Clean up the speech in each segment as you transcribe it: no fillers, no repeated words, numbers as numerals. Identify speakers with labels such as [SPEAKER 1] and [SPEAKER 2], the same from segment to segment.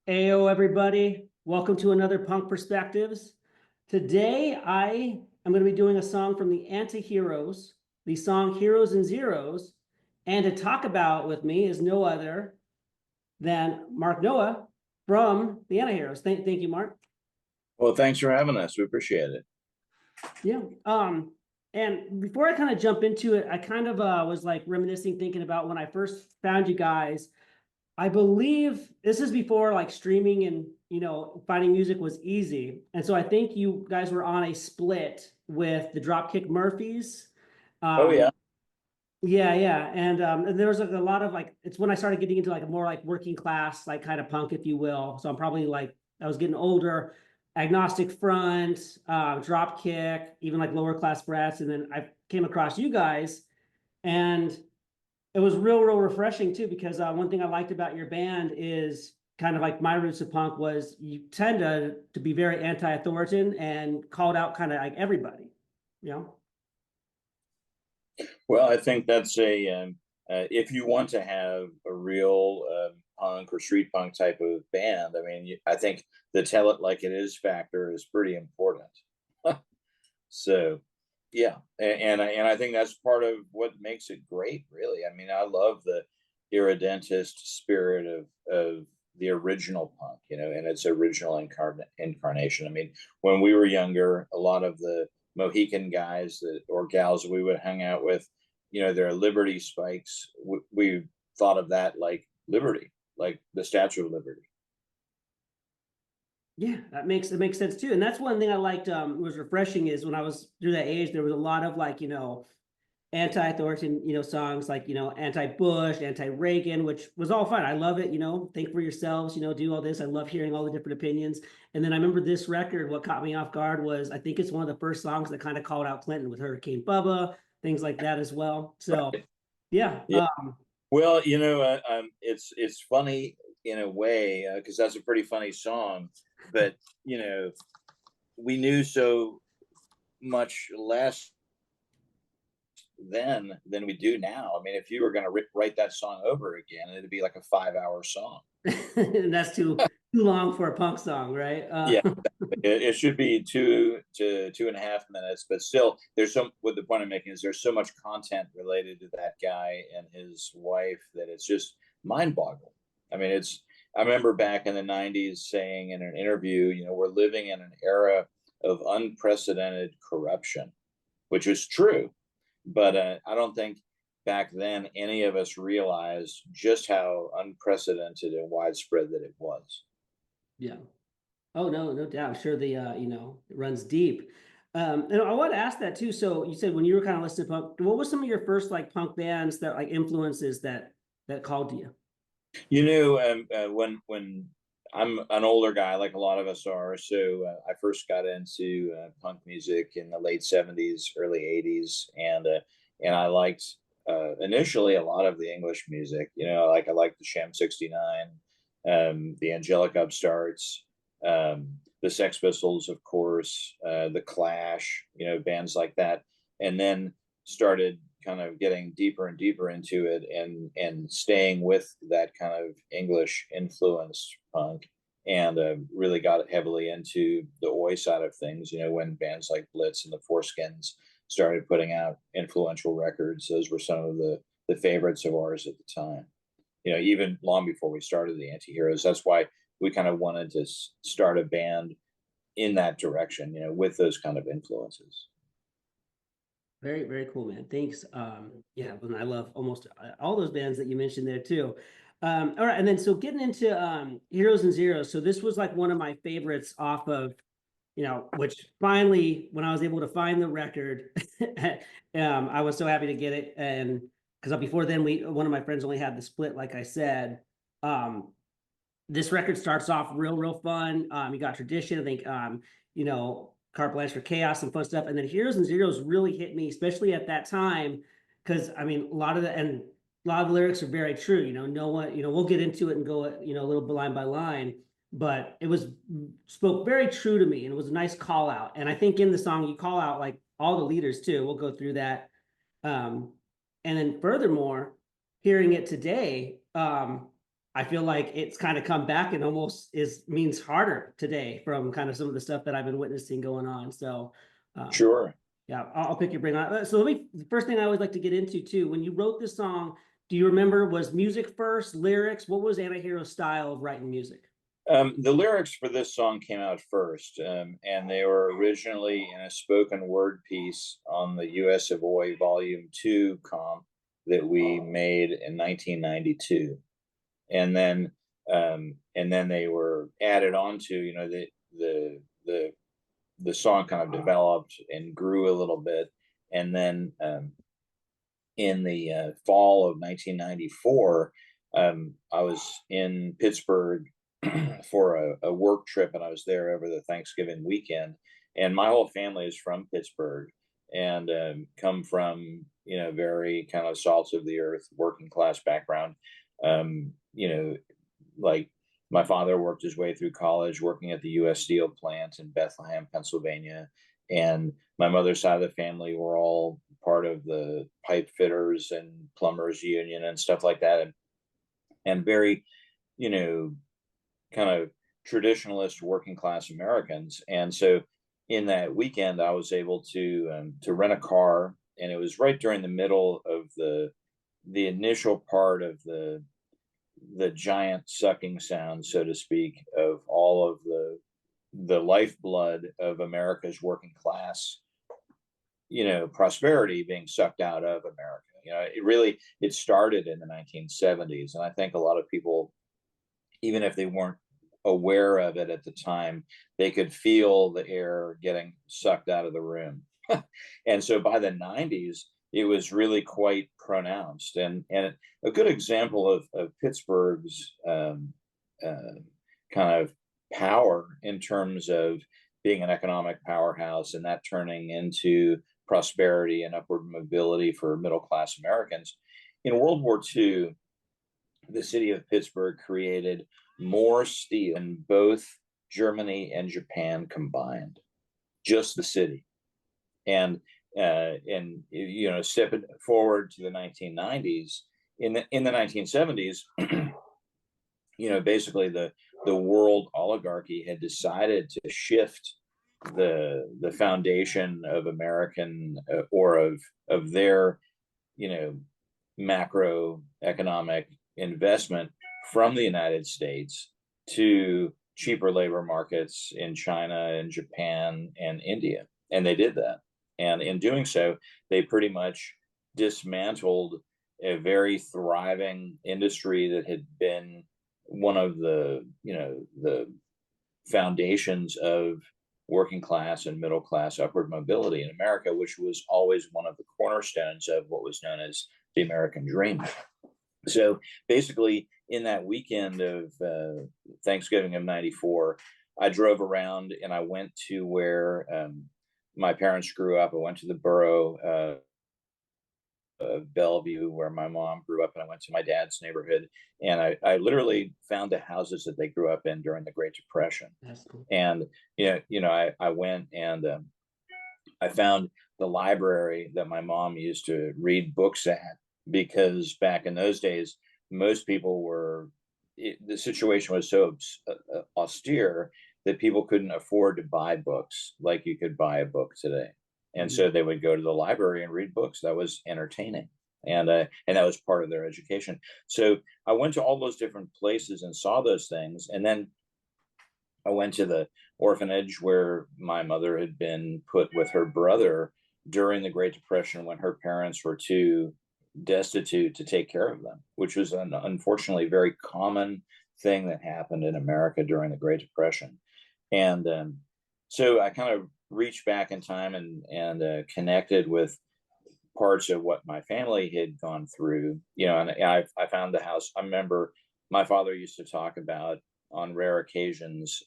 [SPEAKER 1] Ayo, everybody. Welcome to another Punk Perspectives. Today, I am going to be doing a song from the Anti-Heroes, the song Heroes and Zeros. And to talk about with me is no other than Mark Noah from the Anti-Heroes. Thank you, Mark.
[SPEAKER 2] Well, thanks for having us. We appreciate it.
[SPEAKER 1] Yeah. And before I kind of jump into it, I kind of was like reminiscing, thinking about when I first found you guys. I believe this is before like streaming and finding music was easy. And so I think you guys were on a split with the Dropkick Murphys.
[SPEAKER 2] Oh
[SPEAKER 1] Um,
[SPEAKER 2] yeah.
[SPEAKER 1] yeah. And there was like a lot of like it's when I started getting into like a more like working class, like kind of punk, if you will. So I'm probably like I was getting older, Agnostic Front, Dropkick, even like lower class brats. And then I came across you guys and it was real refreshing too, because one thing I liked about your band is kind of like my roots of punk was you tend to be very anti-authoritarian and called out kind of like everybody, you know?
[SPEAKER 2] Well, I think that's if you want to have a real punk or street punk type of band, I mean, I think the tell it like it is factor is pretty important. So, yeah, and I think that's part of what makes it great, really. I mean, I love the irredentist spirit of the original punk, in its original incarnation. I mean, when we were younger, a lot of the Mohican guys or gals we would hang out with, their Liberty spikes. We thought of that like liberty, like the Statue of Liberty.
[SPEAKER 1] Yeah, it makes sense too. And that's one thing I liked was refreshing is when I was through that age, there was a lot of like, anti-authoritarian, songs like, anti-Bush, anti-Reagan, which was all fine. I love it, think for yourselves, do all this. I love hearing all the different opinions. And then I remember this record, what caught me off guard was I think it's one of the first songs that kind of called out Clinton with Hurricane Bubba, things like that as well. So yeah.
[SPEAKER 2] Yeah. Well, it's funny in a way because that's a pretty funny song, but we knew so much less then than we do now. I mean, if you were going to write that song over again, it'd be like a 5 hour song.
[SPEAKER 1] And that's too long for a punk song, right?
[SPEAKER 2] Yeah, it should be 2 to 2.5 minutes, but still, there's some. What the point I'm making is there's so much content related to that guy and his wife that it's just mind-boggling. I mean, it's. I remember back in the '90s saying in an interview, we're living in an era of unprecedented corruption, which is true, but I don't think back then any of us realized just how unprecedented and widespread that it was.
[SPEAKER 1] Yeah. Oh no, no doubt. Sure, the it runs deep. And I want to ask that too. So you said when you were kind of listening to punk, what was some of your first like punk bands that like influences that called to you?
[SPEAKER 2] When I'm an older guy, like a lot of us are, so I first got into punk music in the late '70s, early '80s, and I liked initially a lot of the English music. Like I liked the Sham '69, the Angelic Upstarts, the Sex Pistols, of course, the Clash, bands like that, and then started kind of getting deeper and deeper into it and staying with that kind of English influenced punk and really got heavily into the Oi side of things, when bands like Blitz and the Foreskins started putting out influential records. Those were some of the favorites of ours at the time, even long before we started the Anti-Heroes. That's why we kind of wanted to start a band in that direction, with those kind of influences.
[SPEAKER 1] Very cool, man. Thanks. Yeah, and I love almost all those bands that you mentioned there too. All right, and then so getting into Heroes and Zeros. So this was like one of my favorites off of, which finally, when I was able to find the record, I was so happy to get it. And because before then, one of my friends only had the split, like I said. Um, this record starts off real fun. You got tradition, I think. Carte blanche for chaos and fun stuff, and then Heroes and Zeros really hit me, especially at that time, because I mean, a lot of the lyrics are very true. No one, we'll get into it and go, a little line by line, but it was spoke very true to me, and it was a nice call out. And I think in the song you call out like all the leaders too. We'll go through that, and then furthermore, hearing it today. I feel like it's kind of come back and almost means harder today from kind of some of the stuff that I've been witnessing going on. So, um,
[SPEAKER 2] Sure.
[SPEAKER 1] yeah, I'll pick your brain on it. So the first thing I always like to get into too, when you wrote this song, do you remember, was music first, lyrics? What was Antihero's style of writing music?
[SPEAKER 2] The lyrics for this song came out first, and they were originally in a spoken word piece on the US Savoy Volume 2 comp that we made in 1992. And then they were added onto, the song kind of developed and grew a little bit. And then in the fall of 1994, I was in Pittsburgh for a work trip, and I was there over the Thanksgiving weekend. And my whole family is from Pittsburgh and come from, very kind of salt of the earth, working class background. Um, you know, like my father worked his way through college working at the U.S. Steel plant in Bethlehem, Pennsylvania. And my mother's side of the family were all part of the pipe fitters and plumbers union and stuff like that. And very, you know, kind of traditionalist working class Americans. And so in that weekend, I was able to rent a car, and it was right during the middle of the initial part of the giant sucking sound, so to speak, of all of the lifeblood of America's working class, prosperity being sucked out of America. It started in the 1970s, and I think a lot of people, even if they weren't aware of it at the time, they could feel the air getting sucked out of the room. And so by the 90s, it was really quite pronounced. And a good example of Pittsburgh's kind of power in terms of being an economic powerhouse, and that turning into prosperity and upward mobility for middle class Americans. In World War II, the city of Pittsburgh created more steel than both Germany and Japan combined, just the city. And stepping forward to the 1990s, in the 1970s, basically the world oligarchy had decided to shift the foundation of American or of their macroeconomic investment from the United States to cheaper labor markets in China and Japan and India. And they did that. And in doing so, they pretty much dismantled a very thriving industry that had been one of the foundations of working class and middle class upward mobility in America, which was always one of the cornerstones of what was known as the American dream. So basically, in that weekend of Thanksgiving of '94, I drove around and I went to where my parents grew up. I went to the borough of Bellevue, where my mom grew up, and I went to my dad's neighborhood, and I literally found the houses that they grew up in during the Great Depression.
[SPEAKER 1] That's cool.
[SPEAKER 2] And I went and I found the library that my mom used to read books at, because back in those days, most people the situation was so austere that people couldn't afford to buy books like you could buy a book today. And so they would go to the library and read books. That was entertaining. And that was part of their education. So I went to all those different places and saw those things. And then I went to the orphanage where my mother had been put with her brother during the Great Depression, when her parents were too destitute to take care of them, which was an unfortunately very common thing that happened in America during the Great Depression. And so I kind of reached back in time and connected with parts of what my family had gone through, and I found the house. I remember my father used to talk about, on rare occasions,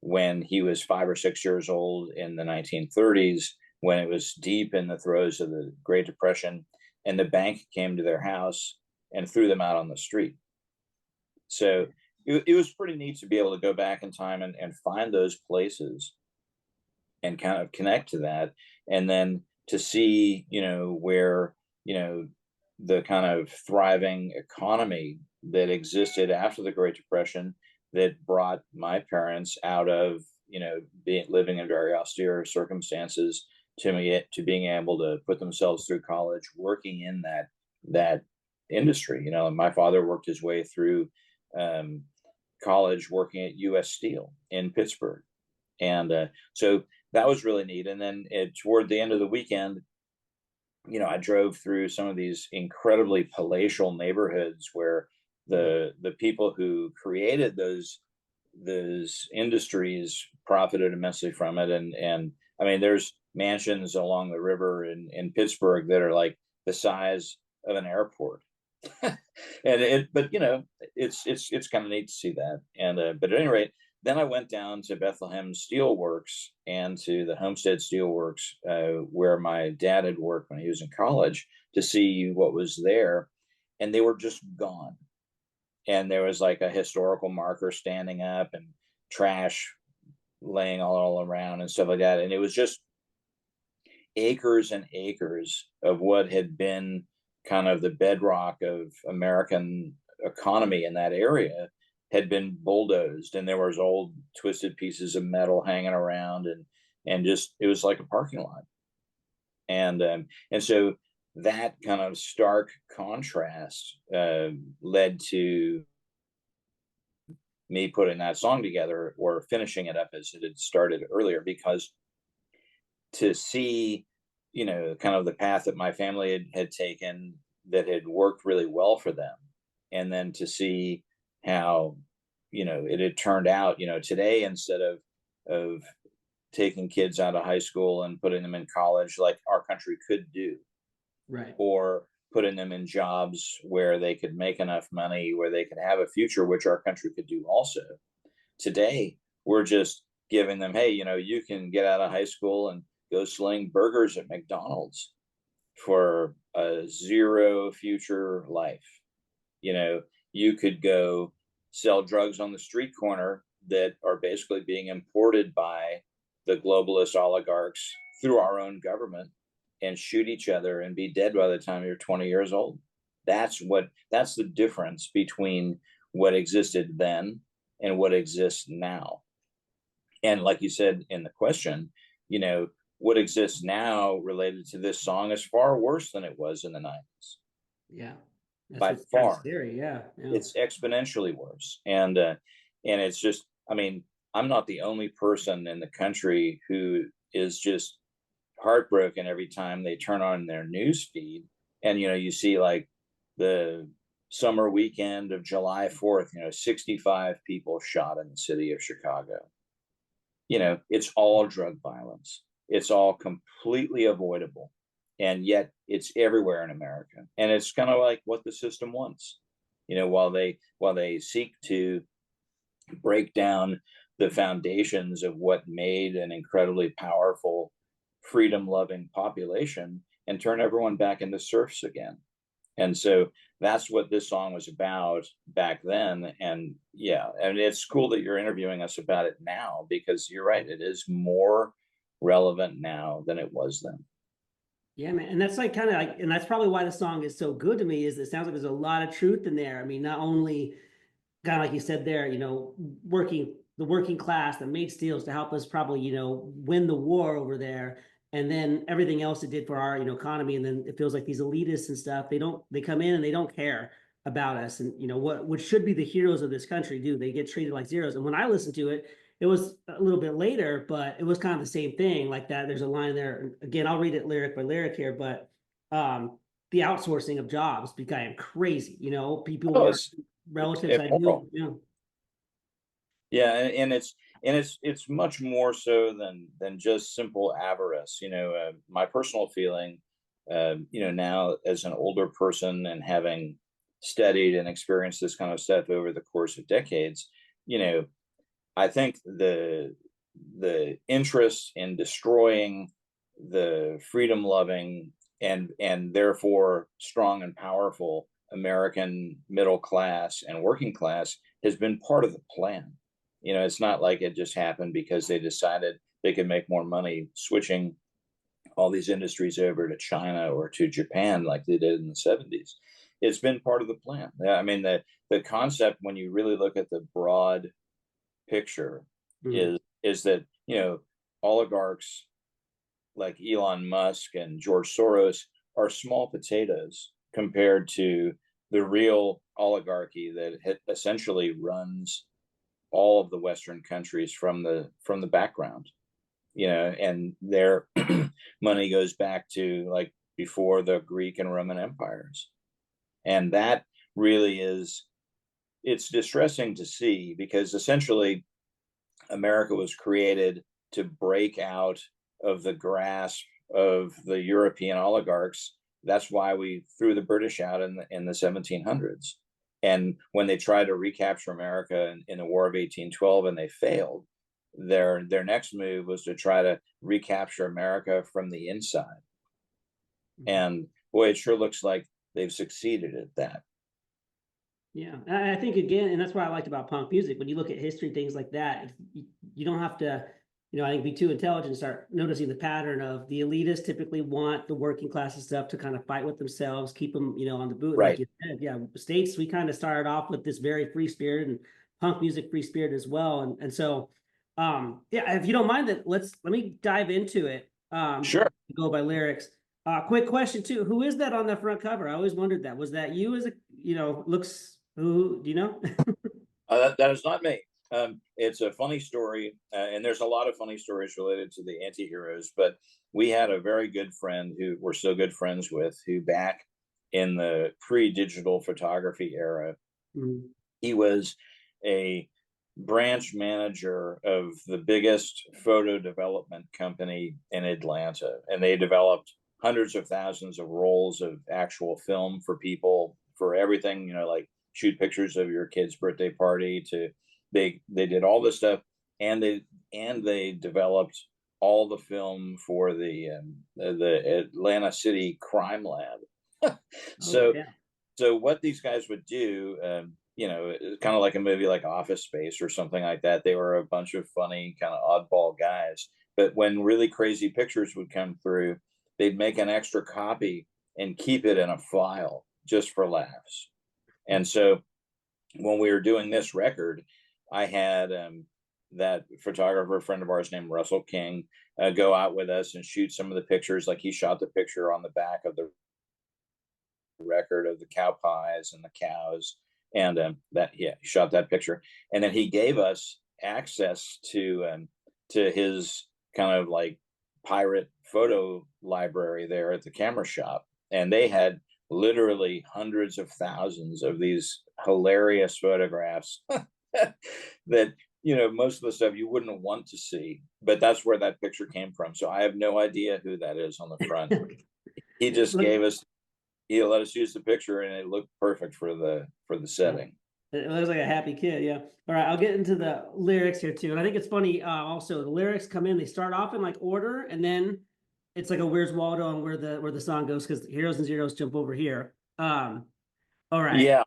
[SPEAKER 2] when he was 5 or 6 years old in the 1930s, when it was deep in the throes of the Great Depression, and the bank came to their house and threw them out on the street. So it was pretty neat to be able to go back in time and find those places and kind of connect to that. And then to see, where, the kind of thriving economy that existed after the Great Depression that brought my parents out of, living in very austere circumstances to being able to put themselves through college, working in that industry. And my father worked his way through um, college working at U.S. Steel in Pittsburgh, and so that was really neat. And then toward the end of the weekend, I drove through some of these incredibly palatial neighborhoods where the people who created those industries profited immensely from it. And I mean, there's mansions along the river in Pittsburgh that are like the size of an airport. But it's kind of neat to see that. And but at any rate, then I went down to Bethlehem Steelworks and to the Homestead Steelworks, where my dad had worked when he was in college, to see what was there, and they were just gone. And there was like a historical marker standing up and trash laying all around and stuff like that. And it was just acres and acres of what had been kind of the bedrock of American economy in that area had been bulldozed, and there was old twisted pieces of metal hanging around, and just it was like a parking lot. And so that kind of stark contrast led to me putting that song together, or finishing it up as it had started earlier, because to see, kind of the path that my family had taken that had worked really well for them, and then to see how, it had turned out, today, instead of taking kids out of high school and putting them in college like our country could do,
[SPEAKER 1] Right.
[SPEAKER 2] or putting them in jobs where they could make enough money where they could have a future, which our country could do also. Today, we're just giving them, hey, you can get out of high school and go sling burgers at McDonald's for a zero future life. You could go sell drugs on the street corner that are basically being imported by the globalist oligarchs through our own government, and shoot each other and be dead by the time you're 20 years old. That's the difference between what existed then and what exists now. And like you said in the question, what exists now related to this song is far worse than it was in the 90s.
[SPEAKER 1] Yeah. That's
[SPEAKER 2] By
[SPEAKER 1] what's kind of
[SPEAKER 2] far.
[SPEAKER 1] scary. Yeah. Yeah.
[SPEAKER 2] It's exponentially worse. And it's just, I mean, I'm not the only person in the country who is just heartbroken every time they turn on their news feed, and you see like the summer weekend of July 4th, 65 people shot in the city of Chicago. It's all drug violence. It's all completely avoidable, and yet it's everywhere in America. And it's kind of like what the system wants. While they seek to break down the foundations of what made an incredibly powerful, freedom-loving population, and turn everyone back into serfs again. And so that's what this song was about back then. And yeah, and it's cool that you're interviewing us about it now, because you're right, it is more relevant now than it was then.
[SPEAKER 1] Yeah, man. And that's like kind of like, and that's probably why the song is so good to me, is it sounds like there's a lot of truth in there. I mean, not only kind of like you said there, the working class that made steels to help us probably, win the war over there. And then everything else it did for our, economy. And then it feels like these elitists and stuff, they come in and they don't care about us. And, what should be the heroes of this country do. They get treated like zeros. And when I listened to it, it was a little bit later, but it was kind of the same thing like that. There's a line there. Again, I'll read it lyric by lyric here, but the outsourcing of jobs became crazy. People
[SPEAKER 2] Oh,
[SPEAKER 1] were
[SPEAKER 2] it's
[SPEAKER 1] relatives I
[SPEAKER 2] immoral.
[SPEAKER 1] knew.
[SPEAKER 2] Yeah, and it's much more so than just simple avarice. My personal feeling, now as an older person and having studied and experienced this kind of stuff over the course of decades, I think the interest in destroying the freedom loving and therefore strong and powerful American middle class and working class has been part of the plan. It's not like it just happened because they decided they could make more money switching all these industries over to China or to Japan like they did in the 70s. it's been part of the plan. Yeah, I mean, the concept, when you really look at the broad picture,
[SPEAKER 1] Mhm.
[SPEAKER 2] is that, oligarchs like Elon Musk and George Soros are small potatoes compared to the real oligarchy that essentially runs all of the Western countries from the background, and their money goes back to like before the Greek and Roman empires. And that really is, it's distressing to see, because essentially America was created to break out of the grasp of the European oligarchs. That's why we threw the British out in the 1700s. And when they tried to recapture America in the War of 1812 and they failed, their next move was to try to recapture America from the inside.
[SPEAKER 1] Mhm.
[SPEAKER 2] And boy, it sure looks like they've succeeded at that.
[SPEAKER 1] Yeah, I think again, and that's what I liked about punk music. When you look at history, things like that, you don't have to, I think, be too intelligent to start noticing the pattern of the elitists typically want the working classes stuff to kind of fight with themselves, keep them, on the boot. Like
[SPEAKER 2] Right.
[SPEAKER 1] you said, yeah, States, we kind of started off with this very free spirit, and punk music free spirit as well. And so, yeah, if you don't mind that, let me dive into it.
[SPEAKER 2] Sure.
[SPEAKER 1] Go by lyrics. Quick question too. Who is that on the front cover? I always wondered that. Was that you as a, looks, who, do you know?
[SPEAKER 2] That is not me. It's a funny story, and there's a lot of funny stories related to the anti-heroes, but we had a very good friend who we're still good friends with, who back in the pre-digital photography era,
[SPEAKER 1] Mhm.
[SPEAKER 2] he was a branch manager of the biggest photo development company in Atlanta, and they developed hundreds of thousands of rolls of actual film for people, for everything, like shoot pictures of your kid's birthday party to, they did all this stuff, and they developed all the film for the Atlanta City Crime Lab.
[SPEAKER 1] Oh
[SPEAKER 2] so
[SPEAKER 1] yeah.
[SPEAKER 2] so what these guys would do, kind of like a movie like Office Space or something like that. They were a bunch of funny, kind of oddball guys. But when really crazy pictures would come through, they'd make an extra copy and keep it in a file just for laughs. And so when we were doing this record, I had that photographer friend of ours named Russell King go out with us and shoot some of the pictures. Like he shot the picture on the back of the record of the cow pies and the cows, and that, yeah, he shot that picture, and then he gave us access to his kind of like pirate photo library there at the camera shop, and they had literally hundreds of thousands of these hilarious photographs that, most of the stuff you wouldn't want to see, but that's where that picture came from. So I have no idea who that is on the front. He just
[SPEAKER 1] Look,
[SPEAKER 2] gave us, he let us use the picture, and it looked perfect for the
[SPEAKER 1] yeah,
[SPEAKER 2] setting.
[SPEAKER 1] it looks like a happy kid. Yeah. All right, I'll get into the lyrics here too, and I think it's funny. Also, the lyrics come in; they start off in like order, and then it's like a Where's Waldo and where the song goes, because heroes and zeros jump over here. All right.
[SPEAKER 2] Yeah,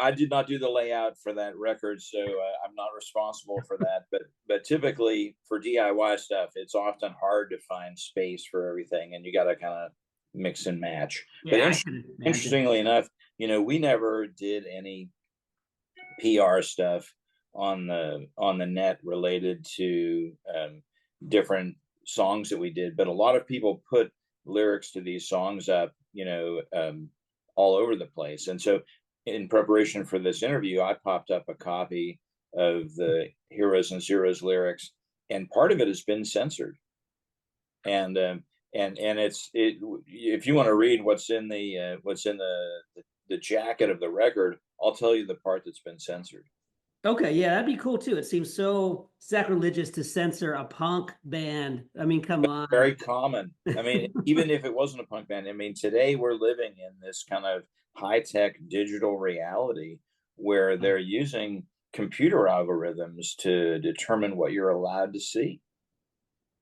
[SPEAKER 2] I did not do the layout for that record, so I'm not responsible for that. But typically for DIY stuff, it's often hard to find space for everything, and you got to kind of mix and match. But
[SPEAKER 1] Yeah, I could imagine.
[SPEAKER 2] interestingly enough, we never did any PR stuff on the net related to different songs that we did, but a lot of people put lyrics to these songs up, all over the place. And so, in preparation for this interview, I popped up a copy of the Heroes and Zeros lyrics, and part of it has been censored. And if you want to read what's in the jacket of the record, I'll tell you the part that's been censored.
[SPEAKER 1] Okay, yeah, that'd be cool too. It seems so sacrilegious to censor a punk band. I mean, come on.
[SPEAKER 2] Very common. I mean, even if it wasn't a punk band, I mean, today we're living in this kind of high-tech digital reality where they're using computer algorithms to determine what you're allowed to see.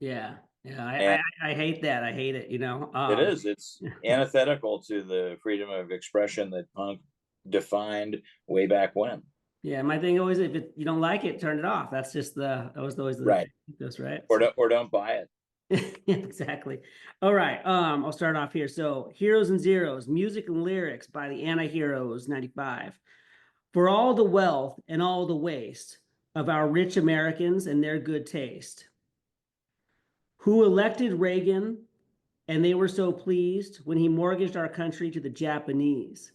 [SPEAKER 1] Yeah, yeah,
[SPEAKER 2] And
[SPEAKER 1] I hate that. I hate it.
[SPEAKER 2] it's antithetical to the freedom of expression that punk defined way back when.
[SPEAKER 1] Yeah, my thing always, if you don't like it, turn it off. That's just that was always the
[SPEAKER 2] Right.
[SPEAKER 1] ethos, right?
[SPEAKER 2] Or
[SPEAKER 1] So,
[SPEAKER 2] don't buy it.
[SPEAKER 1] Yeah, exactly. All right. I'll start off here. So, Heroes and Zeros, music and lyrics by the Anti-Heroes, 95. For all the wealth and all the waste of our rich Americans and their good taste, who elected Reagan and they were so pleased when he mortgaged our country to the Japanese.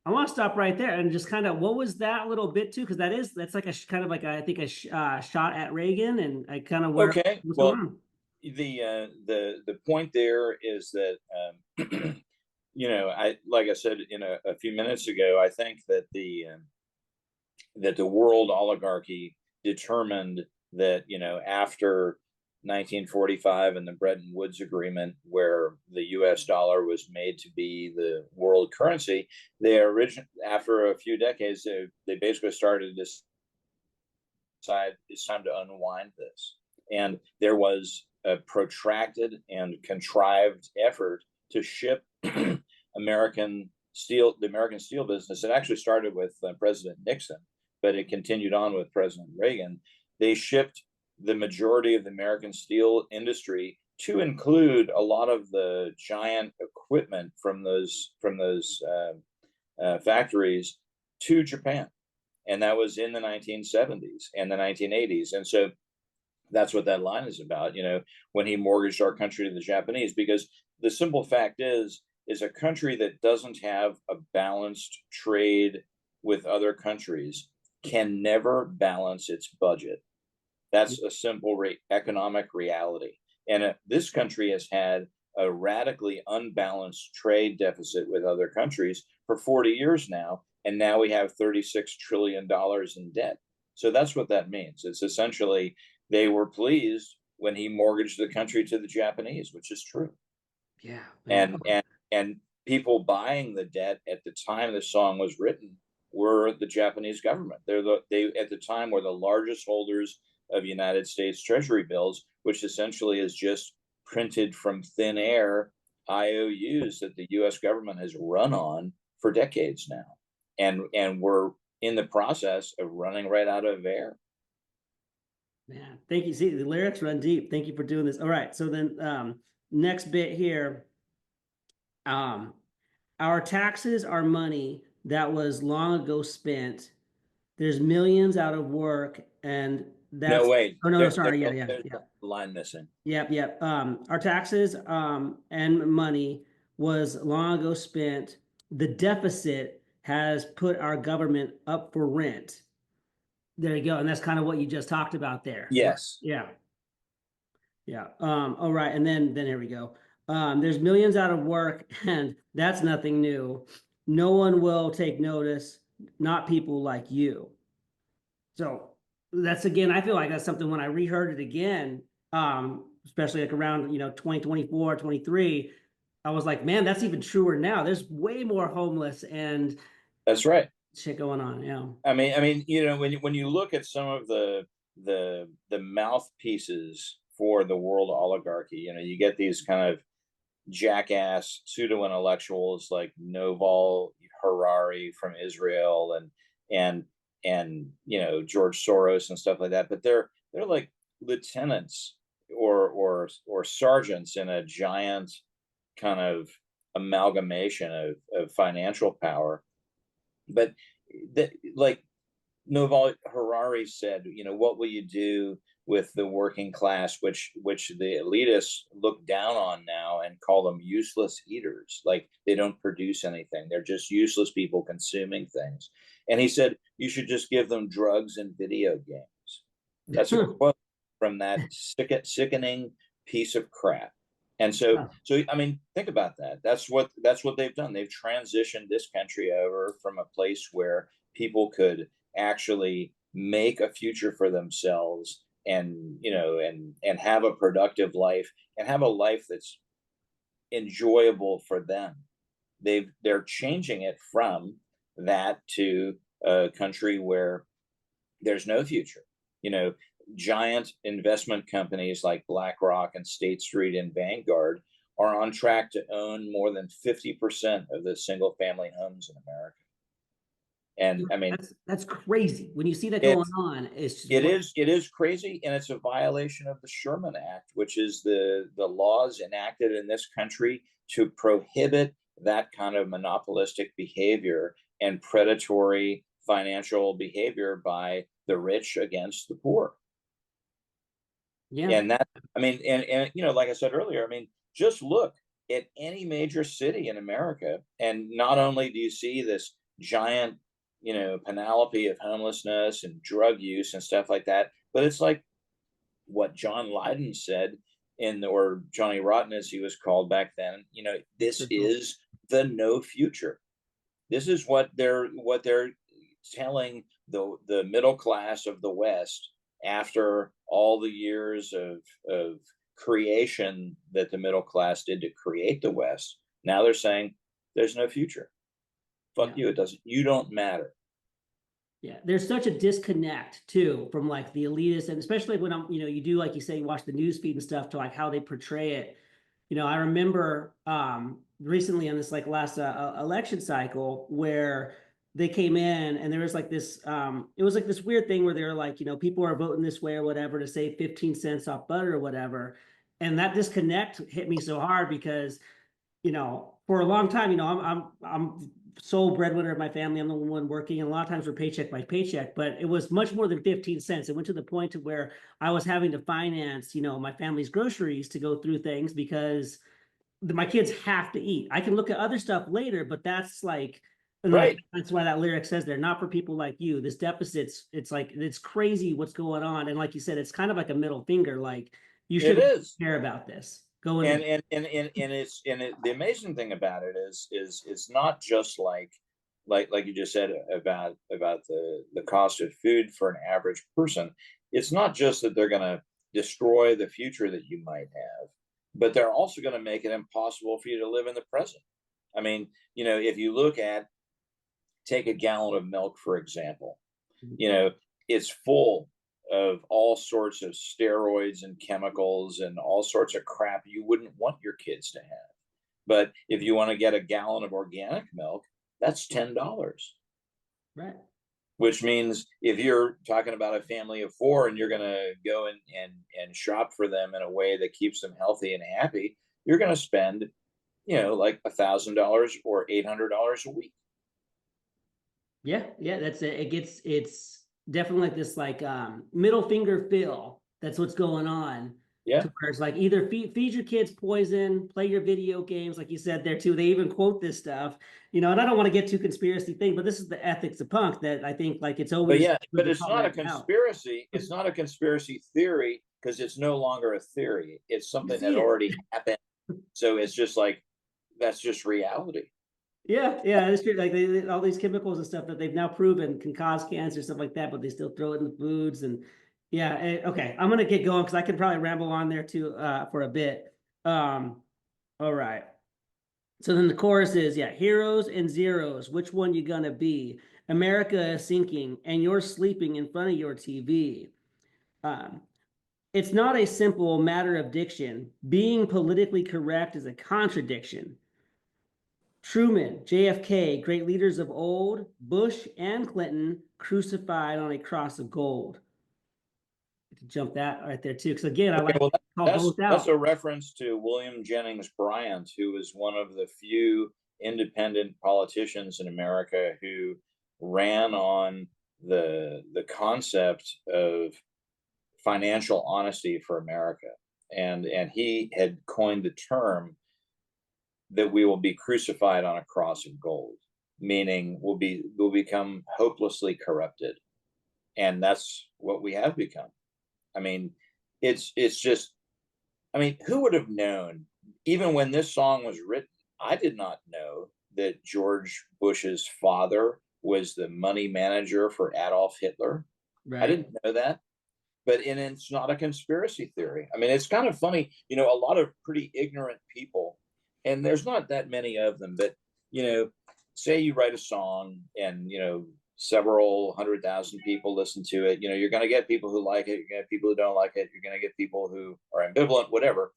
[SPEAKER 1] I want to stop right there and just kind of what was that little bit too? Because that's like a kind of like I think shot at Reagan and I kind of
[SPEAKER 2] Okay,
[SPEAKER 1] what's going
[SPEAKER 2] well,
[SPEAKER 1] on.
[SPEAKER 2] the point there is that I like I said in a few minutes ago, I think that the world oligarchy determined that after 1945 and the Bretton Woods Agreement, where the U.S. dollar was made to be the world currency, after a few decades they basically started to decide it's time to unwind this, and there was a protracted and contrived effort to ship American steel, the American steel business. It actually started with President Nixon, but it continued on with President Reagan. They shipped the majority of the American steel industry, to include a lot of the giant equipment from those factories, to Japan, and that was in the 1970s and the 1980s. And so that's what that line is about, when he mortgaged our country to the Japanese, because the simple fact is a country that doesn't have a balanced trade with other countries can never balance its budget. That's a simple economic reality. And this country has had a radically unbalanced trade deficit with other countries for 40 years now. And now we have $36 trillion in debt. So that's what that means. It's essentially they were pleased when he mortgaged the country to the Japanese, which is true.
[SPEAKER 1] Yeah, man.
[SPEAKER 2] And people buying the debt at the time the song was written were the Japanese government. They at the time were the largest holders of United States Treasury bills, which essentially is just printed from thin air IOUs that the U.S. government has run on for decades now, and we're in the process of running right out of air.
[SPEAKER 1] Man, thank you. See, the lyrics run deep. Thank you for doing this. All right, so then next bit here. Our taxes are money that was long ago spent. There's millions out of work, and
[SPEAKER 2] No,
[SPEAKER 1] that's
[SPEAKER 2] wait.
[SPEAKER 1] oh no, sorry,
[SPEAKER 2] There's
[SPEAKER 1] yeah.
[SPEAKER 2] a line missing.
[SPEAKER 1] Yep. Our taxes and money was long ago spent. The deficit has put our government up for rent. There you go, and that's kind of what you just talked about there.
[SPEAKER 2] Yes.
[SPEAKER 1] Yeah. Yeah. All right. And then here we go. There's millions out of work, and that's nothing new. No one will take notice, not people like you. So that's again, I feel like that's something when I reheard it again, especially like around 2024, 23, I was like, man, that's even truer now. There's way more homeless and
[SPEAKER 2] That's right.
[SPEAKER 1] shit going on. Yeah.
[SPEAKER 2] I mean, when you look at some of the mouthpieces for the world oligarchy, you get these kind of jackass pseudo intellectuals like Noval Harari from Israel, and George Soros and stuff like that. But they're like lieutenants or sergeants in a giant kind of amalgamation of financial power. But like Noval Harari said, what will you do with the working class, which the elitists look down on now and call them useless eaters? Like they don't produce anything; they're just useless people consuming things. And he said you should just give them drugs and video games. That's a quote from that sickening piece of crap. And so I mean, think about that. That's what they've done. They've transitioned this country over from a place where people could actually make a future for themselves, and have a productive life, and have a life that's enjoyable for them. They're changing it from that to a country where there's no future. Giant investment companies like BlackRock and State Street and Vanguard are on track to own more than 50% of the single family homes in America. And I mean,
[SPEAKER 1] That's crazy. When you see that going
[SPEAKER 2] it's
[SPEAKER 1] on, it's just
[SPEAKER 2] it is crazy, and it's a violation of the Sherman Act, which is the laws enacted in this country to prohibit that kind of monopolistic behavior and predatory financial behavior by the rich against the poor.
[SPEAKER 1] yeah,
[SPEAKER 2] And that, I mean, and like I said earlier, I mean, just look at any major city in America, and not only do you see this giant, panoply of homelessness and drug use and stuff like that, but it's like what John Lydon said or Johnny Rotten as he was called back then. This is the no future. This is what they're telling the middle class of the West after all the years of creation that the middle class did to create the West. Now they're saying there's no future. Fuck
[SPEAKER 1] yeah.
[SPEAKER 2] you. You don't matter.
[SPEAKER 1] Yeah, there's such a disconnect too from like the elitists, and especially when you do like you say, you watch the news feed and stuff to like how they portray it. I remember recently on this like last election cycle where they came in and there was like this it was like this weird thing where they were like, people are voting this way or whatever to save 15 cents off butter or whatever. And that disconnect hit me so hard because for a long time, I'm sole breadwinner of my family. I'm the one working, and a lot of times we're paycheck by paycheck. But it was much more than 15 cents. It went to the point to where I was having to finance, my family's groceries to go through things because my kids have to eat. I can look at other stuff later, but that's like, and like
[SPEAKER 2] Right.
[SPEAKER 1] that's why that lyric says they're not for people like you. This deficit's it's like it's crazy what's going on. And like you said, it's kind of like a middle finger, like you
[SPEAKER 2] It
[SPEAKER 1] should
[SPEAKER 2] is.
[SPEAKER 1] care about this. Go
[SPEAKER 2] And
[SPEAKER 1] and
[SPEAKER 2] the amazing thing about it is it's not just like you just said about the cost of food for an average person. It's not just that they're going to destroy the future that you might have, but they're also going to make it impossible for you to live in the present. I mean, if you take a gallon of milk, for example, you know, it's full of all sorts of steroids and chemicals and all sorts of crap you wouldn't want your kids to have. But if you want to get a gallon of organic milk, that's $10.
[SPEAKER 1] right.
[SPEAKER 2] Which means if you're talking about a family of four and you're going to go and shop for them in a way that keeps them healthy and happy, you're going to spend, like $1,000 or $800 a week.
[SPEAKER 1] Yeah, that's it. It's definitely like this like middle finger feel. That's what's going on.
[SPEAKER 2] Yeah.
[SPEAKER 1] To where it's like either feed your kids poison, play your video games, like you said there too. They even quote this stuff, and I don't want to get too conspiracy thing, but this is the ethics of punk that I think like it's
[SPEAKER 2] But
[SPEAKER 1] always
[SPEAKER 2] yeah,
[SPEAKER 1] good
[SPEAKER 2] but
[SPEAKER 1] to
[SPEAKER 2] it's
[SPEAKER 1] call
[SPEAKER 2] not a
[SPEAKER 1] that out.
[SPEAKER 2] conspiracy. It's not a conspiracy theory because it's no longer a theory. It's
[SPEAKER 1] You
[SPEAKER 2] something
[SPEAKER 1] see
[SPEAKER 2] that
[SPEAKER 1] it.
[SPEAKER 2] already happened. So it's just like that's just reality.
[SPEAKER 1] Yeah, it's true. Like all these chemicals and stuff that they've now proven can cause cancer, stuff like that, but they still throw it in the foods. And yeah, okay, I'm gonna get going because I could probably ramble on there too for a bit. All right. So then the chorus is, yeah, heroes and zeros. Which one you gonna be? America is sinking, and you're sleeping in front of your TV. Um, it's not a simple matter of diction. Being politically correct is a contradiction. Truman, JFK, great leaders of old, Bush and Clinton crucified on a cross of gold. To jump that right there too, because again, I
[SPEAKER 2] Okay,
[SPEAKER 1] like
[SPEAKER 2] well,
[SPEAKER 1] to call both
[SPEAKER 2] that's
[SPEAKER 1] out.
[SPEAKER 2] a reference to William Jennings Bryant, who was one of the few independent politicians in America who ran on the concept of financial honesty for America, and he had coined the term that we will be crucified on a cross of gold, meaning we'll become hopelessly corrupted, and that's what we have become. I mean, it's just, I mean, who would have known? Even when this song was written, I did not know that George Bush's father was the money manager for Adolf Hitler. I
[SPEAKER 1] Right.
[SPEAKER 2] didn't know that. But and it's not a conspiracy theory. I mean, it's kind of funny, a lot of pretty ignorant people, and there's not that many of them, but say you write a song and several 100,000 people listen to it. You're going to get people who like it, you're going to get people who don't like it, you're going to get people who are ambivalent, whatever.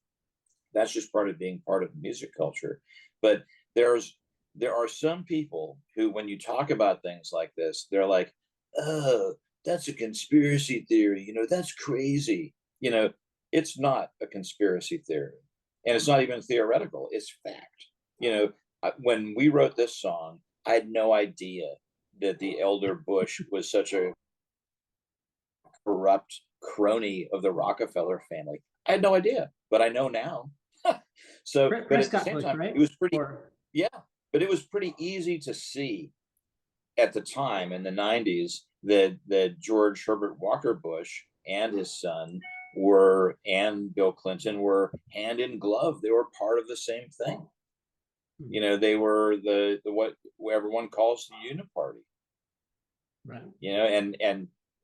[SPEAKER 2] That's just part of being part of the music culture. But there's there are some people who, when you talk about things like this, they're like, oh, that's a conspiracy theory. That's crazy. It's not a conspiracy theory. And it's not even theoretical, it's fact. When we wrote this song, I had no idea that the elder Bush was such a corrupt crony of the Rockefeller family. I had no idea, but I know now. So, but at the
[SPEAKER 1] Prescott
[SPEAKER 2] same
[SPEAKER 1] Bush,
[SPEAKER 2] time,
[SPEAKER 1] right?
[SPEAKER 2] it was pretty,
[SPEAKER 1] Or
[SPEAKER 2] yeah, but it was pretty easy to see at the time in the 90s that George Herbert Walker Bush and his son and Bill Clinton were hand in glove. They were part of the same thing. They were the what everyone calls the uniparty.
[SPEAKER 1] right.